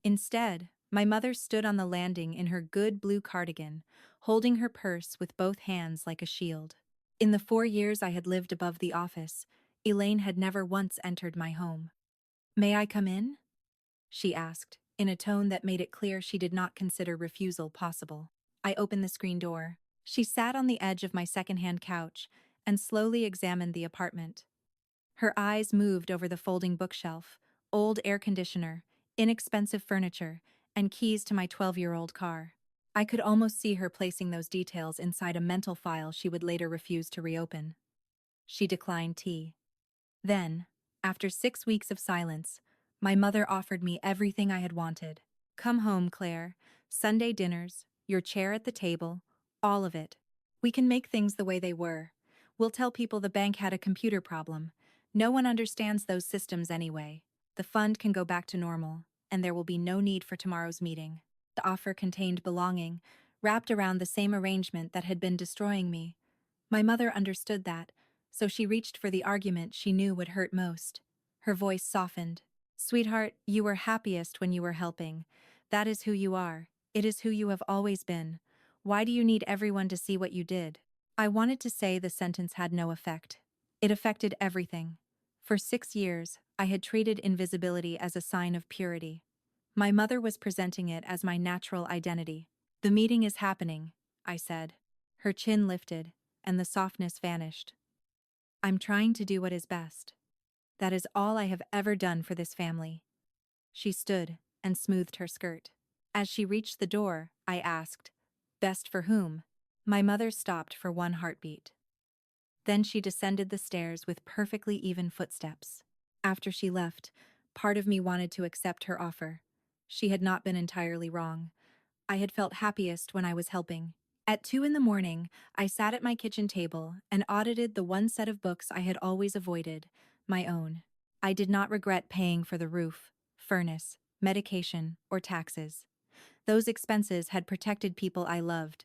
Instead, my mother stood on the landing in her good blue cardigan, holding her purse with both hands like a shield. In the 4 years I had lived above the office, Elaine had never once entered my home. May I come in? She asked, in a tone that made it clear she did not consider refusal possible. I opened the screen door. She sat on the edge of my second-hand couch and slowly examined the apartment. Her eyes moved over the folding bookshelf, old air conditioner, inexpensive furniture, and keys to my 12-year-old car. I could almost see her placing those details inside a mental file she would later refuse to reopen. She declined tea. Then, after 6 weeks of silence, my mother offered me everything I had wanted. Come home, Claire. Sunday dinners, your chair at the table, all of it. We can make things the way they were. We'll tell people the bank had a computer problem. No one understands those systems anyway. The fund can go back to normal, and there will be no need for tomorrow's meeting. The offer contained belonging, wrapped around the same arrangement that had been destroying me, My mother understood that, so she reached for the argument she knew would hurt most. Her voice softened. Sweetheart, you were happiest when you were helping. That is who you are. It is who you have always been. Why do you need everyone to see what you did? I wanted to say the sentence had no effect. It affected everything. For 6 years, I had treated invisibility as a sign of purity. My mother was presenting it as my natural identity. The meeting is happening, I said. Her chin lifted, and the softness vanished. I'm trying to do what is best. That is all I have ever done for this family. She stood and smoothed her skirt. As she reached the door, I asked, Best for whom? My mother stopped for one heartbeat. Then she descended the stairs with perfectly even footsteps. After she left, part of me wanted to accept her offer. She had not been entirely wrong. I had felt happiest when I was helping. At 2 in the morning, I sat at my kitchen table and audited the one set of books I had always avoided, my own. I did not regret paying for the roof, furnace, medication, or taxes. Those expenses had protected people I loved.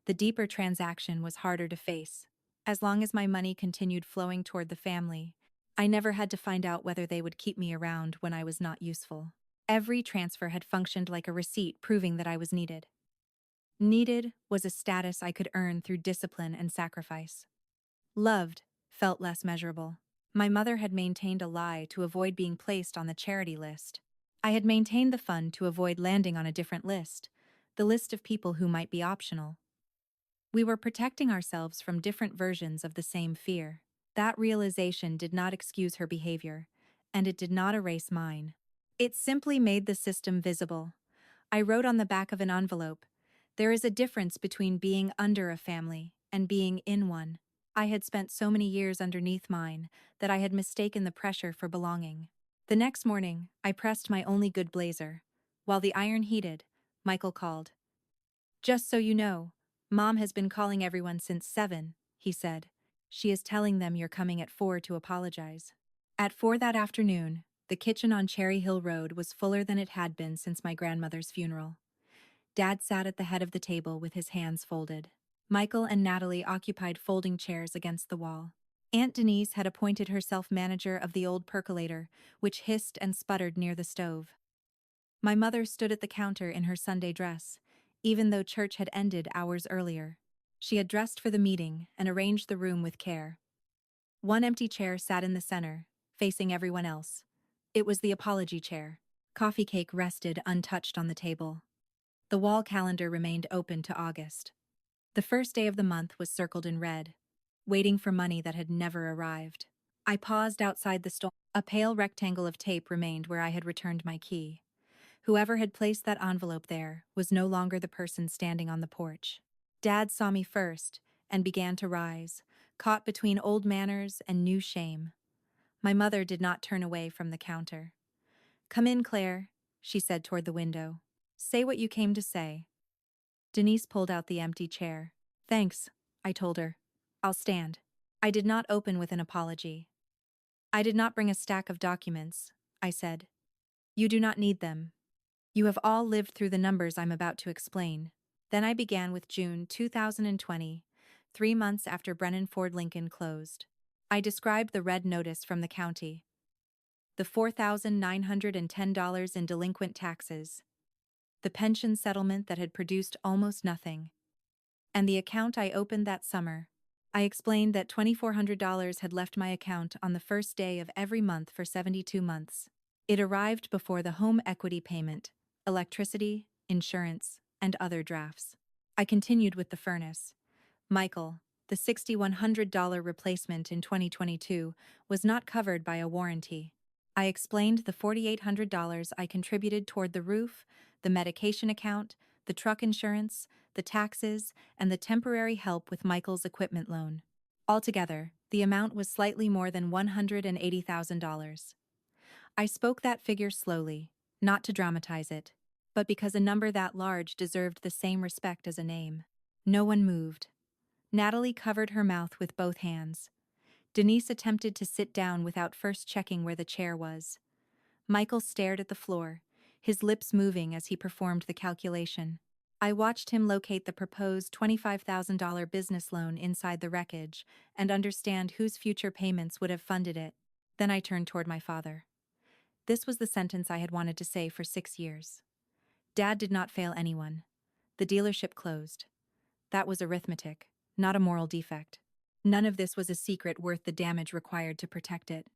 The deeper transaction was harder to face. As long as my money continued flowing toward the family, I never had to find out whether they would keep me around when I was not useful. Every transfer had functioned like a receipt proving that I was needed. Needed was a status I could earn through discipline and sacrifice. Loved felt less measurable. My mother had maintained a lie to avoid being placed on the charity list. I had maintained the fund to avoid landing on a different list, the list of people who might be optional. We were protecting ourselves from different versions of the same fear. That realization did not excuse her behavior, and it did not erase mine. It simply made the system visible. I wrote on the back of an envelope, There is a difference between being under a family and being in one. I had spent so many years underneath mine that I had mistaken the pressure for belonging. The next morning, I pressed my only good blazer. While the iron heated, Michael called. Just so you know, Mom has been calling everyone since 7, he said. She is telling them you're coming at 4 to apologize. At 4 that afternoon, the kitchen on Cherry Hill Road was fuller than it had been since my grandmother's funeral. Dad sat at the head of the table with his hands folded. Michael and Natalie occupied folding chairs against the wall. Aunt Denise had appointed herself manager of the old percolator, which hissed and sputtered near the stove. My mother stood at the counter in her Sunday dress, even though church had ended hours earlier. She had dressed for the meeting and arranged the room with care. One empty chair sat in the center, facing everyone else. It was the apology chair. Coffee cake rested untouched on the table. The wall calendar remained open to August. The first day of the month was circled in red, waiting for money that had never arrived. I paused outside the store. A pale rectangle of tape remained where I had returned my key. Whoever had placed that envelope there was no longer the person standing on the porch. Dad saw me first and began to rise, caught between old manners and new shame. My mother did not turn away from the counter. Come in, Claire, she said toward the window. Say what you came to say. Denise pulled out the empty chair. Thanks, I told her. I'll stand. I did not open with an apology. I did not bring a stack of documents, I said. You do not need them. You have all lived through the numbers I'm about to explain. Then I began with June 2020, 3 months after Brennan Ford Lincoln closed. I described the red notice from the county. The $4,910 in delinquent taxes. The pension settlement that had produced almost nothing. And the account I opened that summer. I explained that $2,400 had left my account on the first day of every month for 72 months. It arrived before the home equity payment, electricity, insurance, and other drafts. I continued with the furnace. Michael, the $6,100 replacement in 2022, was not covered by a warranty. I explained the $4,800 I contributed toward the roof, the medication account, the truck insurance, the taxes, and the temporary help with Michael's equipment loan. Altogether, the amount was slightly more than $180,000. I spoke that figure slowly, not to dramatize it, but because a number that large deserved the same respect as a name. No one moved. Natalie covered her mouth with both hands. Denise attempted to sit down without first checking where the chair was. Michael stared at the floor, his lips moving as he performed the calculation. I watched him locate the proposed $25,000 business loan inside the wreckage and understand whose future payments would have funded it. Then I turned toward my father. This was the sentence I had wanted to say for 6 years. Dad did not fail anyone. The dealership closed. That was arithmetic, not a moral defect. None of this was a secret worth the damage required to protect it.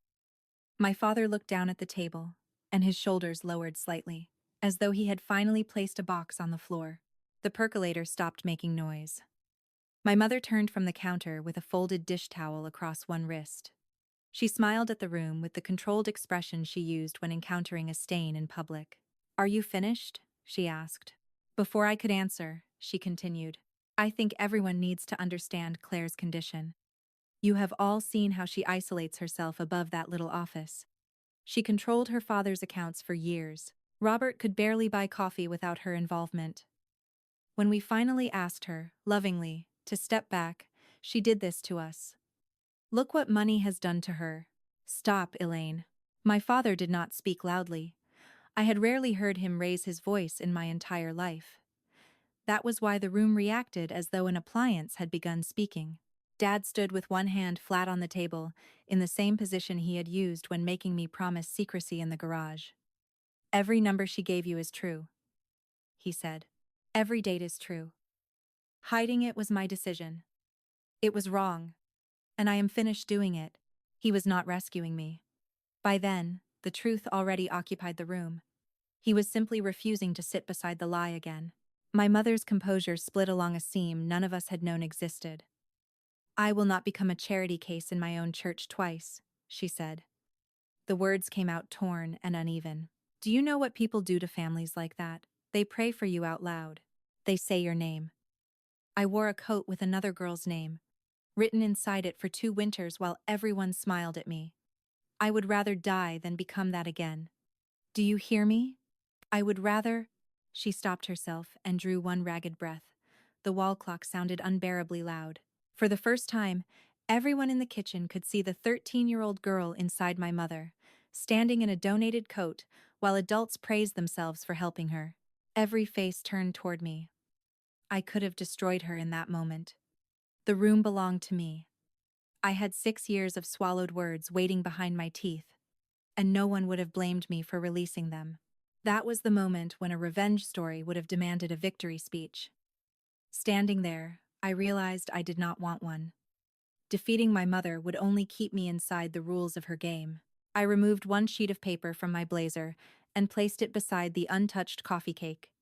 My father looked down at the table, and his shoulders lowered slightly, as though he had finally placed a box on the floor. The percolator stopped making noise. My mother turned from the counter with a folded dish towel across one wrist. She smiled at the room with the controlled expression she used when encountering a stain in public. "Are you finished?" she asked. Before I could answer, she continued, "I think everyone needs to understand Claire's condition. You have all seen how she isolates herself above that little office. She controlled her father's accounts for years. Robert could barely buy coffee without her involvement. When we finally asked her, lovingly, to step back, she did this to us. Look what money has done to her." "Stop, Elaine." My father did not speak loudly. I had rarely heard him raise his voice in my entire life. That was why the room reacted as though an appliance had begun speaking. Dad stood with one hand flat on the table, in the same position he had used when making me promise secrecy in the garage. "Every number she gave you is true," he said. "Every date is true. Hiding it was my decision. It was wrong, and I am finished doing it." He was not rescuing me. By then, the truth already occupied the room. He was simply refusing to sit beside the lie again. My mother's composure split along a seam none of us had known existed. "I will not become a charity case in my own church twice," she said. The words came out torn and uneven. "Do you know what people do to families like that? They pray for you out loud. They say your name." I wore a coat with another girl's name, written inside it for 2 winters while everyone smiled at me. I would rather die than become that again. "Do you hear me? I would rather—" She stopped herself and drew one ragged breath. The wall clock sounded unbearably loud. For the first time, everyone in the kitchen could see the 13-year-old girl inside my mother, standing in a donated coat while adults praised themselves for helping her. Every face turned toward me. I could have destroyed her in that moment. The room belonged to me. I had 6 years of swallowed words waiting behind my teeth, and no one would have blamed me for releasing them. That was the moment when a revenge story would have demanded a victory speech. Standing there, I realized I did not want one. Defeating my mother would only keep me inside the rules of her game. I removed one sheet of paper from my blazer and placed it beside the untouched coffee cake.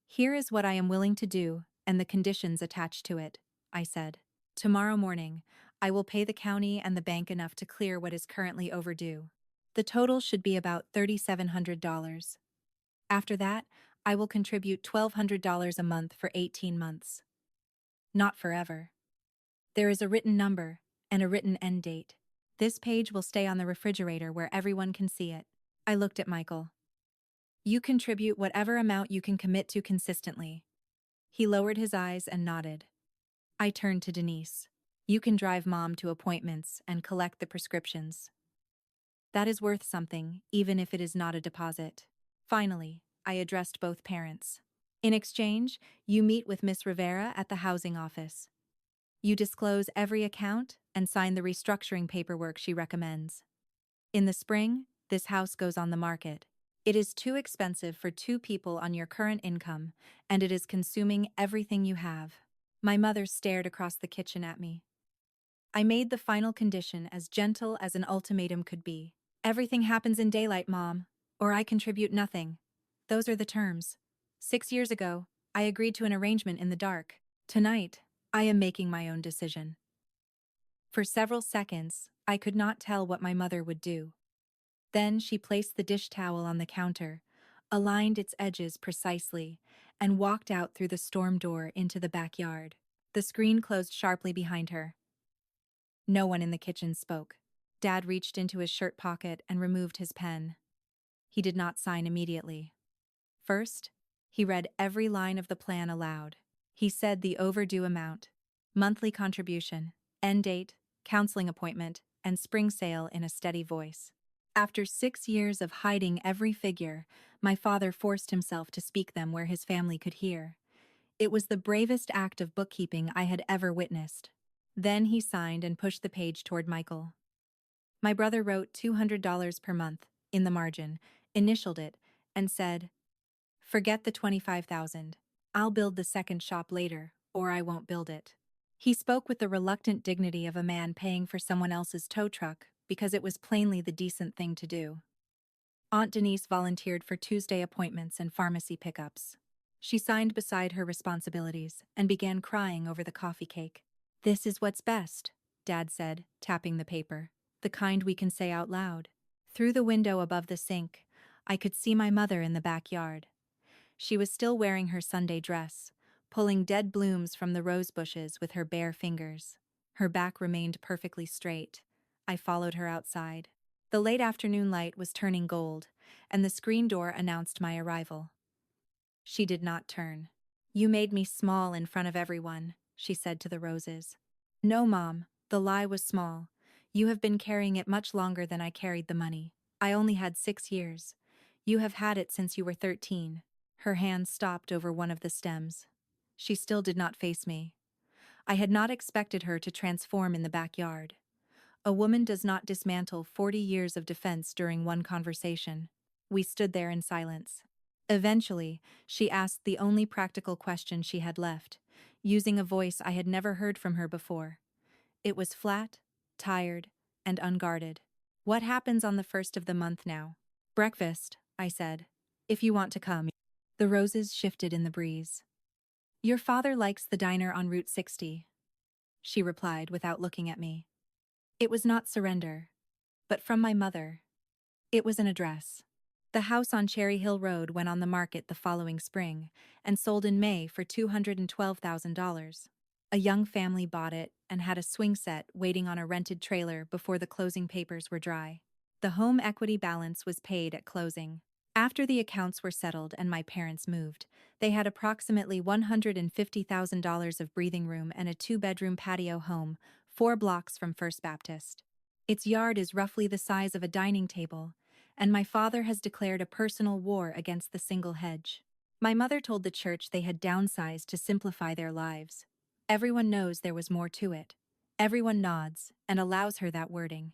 "Here is what I am willing to do, and the conditions attached to it," I said. "Tomorrow morning, I will pay the county and the bank enough to clear what is currently overdue. The total should be about $3,700. After that, I will contribute $1,200 a month for 18 months. Not forever. There is a written number and a written end date. This page will stay on the refrigerator where everyone can see it." I looked at Michael. "You contribute whatever amount you can commit to consistently." He lowered his eyes and nodded. I turned to Denise. "You can drive Mom to appointments and collect the prescriptions. That is worth something, even if it is not a deposit." Finally, I addressed both parents. "In exchange, you meet with Miss Rivera at the housing office. You disclose every account and sign the restructuring paperwork she recommends. In the spring, this house goes on the market. It is too expensive for 2 people on your current income, and it is consuming everything you have." My mother stared across the kitchen at me. I made the final condition as gentle as an ultimatum could be. "Everything happens in daylight, Mom, or I contribute nothing. Those are the terms. 6 years ago, I agreed to an arrangement in the dark. Tonight, I am making my own decision." For several seconds, I could not tell what my mother would do. Then she placed the dish towel on the counter, aligned its edges precisely, and walked out through the storm door into the backyard. The screen closed sharply behind her. No one in the kitchen spoke. Dad reached into his shirt pocket and removed his pen. He did not sign immediately. First, he read every line of the plan aloud. He said the overdue amount, monthly contribution, end date, counseling appointment, and spring sale in a steady voice. After 6 years of hiding every figure, my father forced himself to speak them where his family could hear. It was the bravest act of bookkeeping I had ever witnessed. Then he signed and pushed the page toward Michael. My brother wrote $200 per month, in the margin, initialed it, and said, "Forget the 25,000. I'll build the second shop later, or I won't build it." He spoke with the reluctant dignity of a man paying for someone else's tow truck, because it was plainly the decent thing to do. Aunt Denise volunteered for Tuesday appointments and pharmacy pickups. She signed beside her responsibilities and began crying over the coffee cake. "This is what's best," Dad said, tapping the paper. "The kind we can say out loud." Through the window above the sink, I could see my mother in the backyard. She was still wearing her Sunday dress, pulling dead blooms from the rose bushes with her bare fingers. Her back remained perfectly straight. I followed her outside. The late afternoon light was turning gold, and the screen door announced my arrival. She did not turn. "You made me small in front of everyone," she said to the roses. "No, Mom, the lie was small. You have been carrying it much longer than I carried the money. I only had 6 years. You have had it since you were 13. Her hand stopped over one of the stems. She still did not face me. I had not expected her to transform in the backyard. A woman does not dismantle 40 years of defense during one conversation. We stood there in silence. Eventually, she asked the only practical question she had left, using a voice I had never heard from her before. It was flat, tired, and unguarded. "What happens on the first of the month now?" "Breakfast," I said. "If you want to come." The roses shifted in the breeze. "Your father likes the diner on Route 60, she replied without looking at me. It was not surrender, but from my mother. It was an address. The house on Cherry Hill Road went on the market the following spring and sold in May for $212,000. A young family bought it and had a swing set waiting on a rented trailer before the closing papers were dry. The home equity balance was paid at closing. After the accounts were settled and my parents moved, they had approximately $150,000 of breathing room and a two-bedroom patio home, 4 blocks from First Baptist. Its yard is roughly the size of a dining table, and my father has declared a personal war against the single hedge. My mother told the church they had downsized to simplify their lives. Everyone knows there was more to it. Everyone nods and allows her that wording.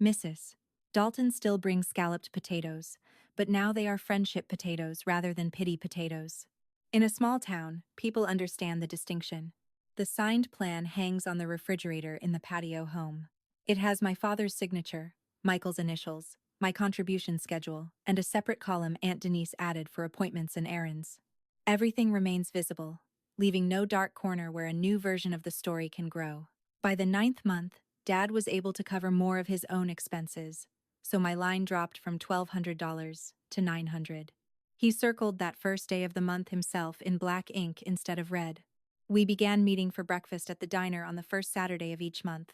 "Mrs. Dalton still brings scalloped potatoes, but now they are friendship potatoes rather than pity potatoes." In a small town, people understand the distinction. The signed plan hangs on the refrigerator in the patio home. It has my father's signature, Michael's initials, my contribution schedule, and a separate column Aunt Denise added for appointments and errands. Everything remains visible, leaving no dark corner where a new version of the story can grow. By the 9th month, Dad was able to cover more of his own expenses, so my line dropped from $1,200 to $900. He circled that first day of the month himself in black ink instead of red. We began meeting for breakfast at the diner on the first Saturday of each month.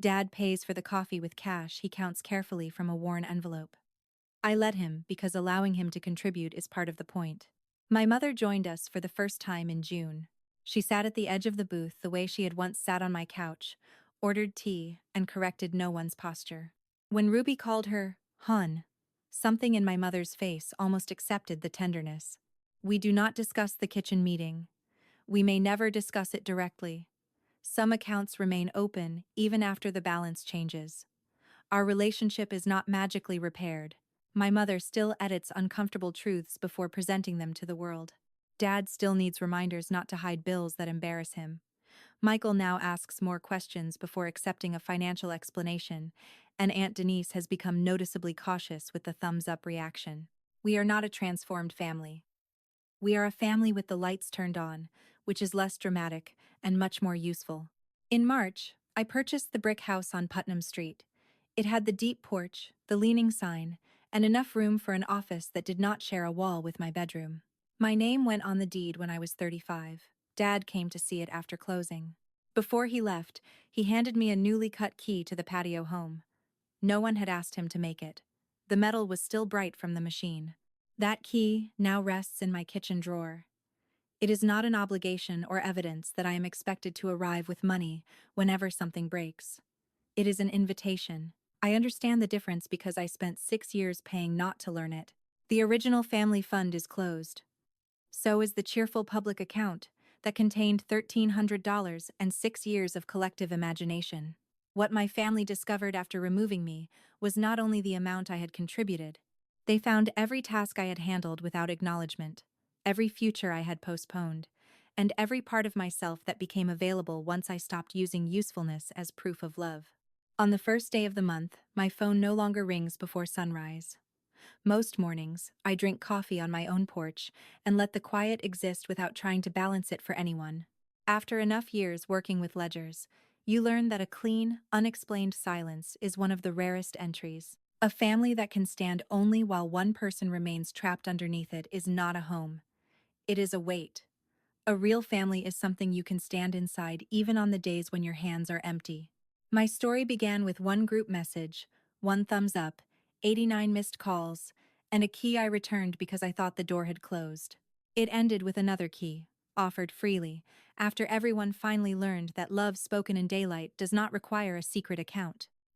Dad pays for the coffee with cash he counts carefully from a worn envelope. I let him because allowing him to contribute is part of the point. My mother joined us for the first time in June. She sat at the edge of the booth the way she had once sat on my couch, ordered tea, and corrected no one's posture. When Ruby called her, "Hun," something in my mother's face almost accepted the tenderness. "We do not discuss the kitchen meeting. We may never discuss it directly. Some accounts remain open even after the balance changes. Our relationship is not magically repaired. My mother still edits uncomfortable truths before presenting them to the world. Dad still needs reminders not to hide bills that embarrass him. Michael now asks more questions before accepting a financial explanation, and Aunt Denise has become noticeably cautious with the thumbs-up reaction. We are not a transformed family. We are a family with the lights turned on, which is less dramatic and much more useful. In March, I purchased the brick house on Putnam Street. It had the deep porch, the leaning sign, and enough room for an office that did not share a wall with my bedroom. My name went on the deed when I was 35. Dad came to see it after closing. Before he left, he handed me a newly cut key to the patio home. No one had asked him to make it. The metal was still bright from the machine. That key now rests in my kitchen drawer. It is not an obligation or evidence that I am expected to arrive with money whenever something breaks. It is an invitation. I understand the difference because I spent 6 years paying not to learn it. The original family fund is closed. So is the cheerful public account that contained $1,300 and 6 years of collective imagination. What my family discovered after removing me was not only the amount I had contributed, they found every task I had handled without acknowledgement, every future I had postponed, and every part of myself that became available once I stopped using usefulness as proof of love. On the first day of the month, my phone no longer rings before sunrise. Most mornings, I drink coffee on my own porch and let the quiet exist without trying to balance it for anyone. After enough years working with ledgers, you learn that a clean, unexplained silence is one of the rarest entries. A family that can stand only while one person remains trapped underneath it is not a home. It is a weight. A real family is something you can stand inside even on the days when your hands are empty. My story began with one group message, one thumbs up, 89 missed calls, and a key I returned because I thought the door had closed. It ended with another key, offered freely, after everyone finally learned that love spoken in daylight does not require a secret account.